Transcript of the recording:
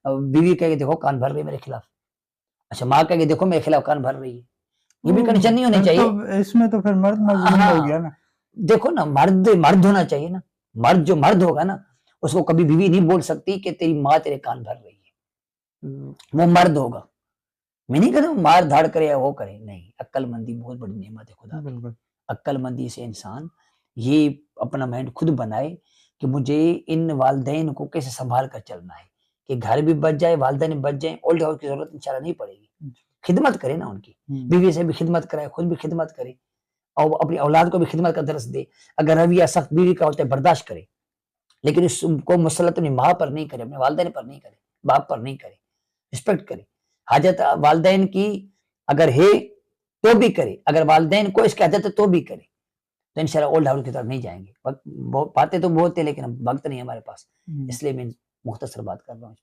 بیوی کہے گی دیکھو کان بھر رہی ہے میرے خلاف، اچھا ماں کہے گی دیکھو میرے خلاف کان بھر رہی ہے، یہ بھی کنڈیشن نہیں ہونی چاہیے۔ اس میں تو پھر مرد مظلوم ہو گیا نا۔ دیکھو نا، مرد ہونا چاہیے نا، مرد جو مرد ہوگا نا اس کو کبھی بیوی نہیں بول سکتی کہ تیری ماں تیرے کان بھر رہی ہے، وہ مرد ہوگا۔ میں نہیں کہتا مار دھاڑ کرے یا وہ کرے، نہیں، عقل مندی بہت بڑی نعمت ہے خدا کی۔ عقل مندی سے انسان یہ اپنا مائنڈ خود بنائے کہ مجھے ان والدین کو کیسے سنبھال کر چلنا ہے، کہ گھر بھی بچ جائے، والدین بھی بچ جائیں، اولڈ ہاؤس کی ضرورت انشاءاللہ نہیں پڑے گی، خدمت کرے نا ان کی، بیوی سے بھی خدمت کرے، خود بھی خدمت کرے، اور اپنی اولاد کو بھی خدمت کا درس دے۔ اگر رویہ سخت بیوی کا ہوتا ہے برداشت کرے، لیکن اس کو مسلط اپنی ماں پر نہیں کرے، اپنے والدین پر نہیں کرے، باپ پر نہیں کرے، رسپیکٹ کرے، حاجت والدین کی اگر ہے تو بھی کرے، اگر والدین کو اس کی حاجت ہے تو بھی کرے، تو انشاءاللہ اولڈ ہاؤس کی طرف نہیں جائیں گے۔ باتیں تو بہت ہیں لیکن وقت نہیں ہے ہمارے پاس، اس لیے میں مختصر بات کر رہا ہوں۔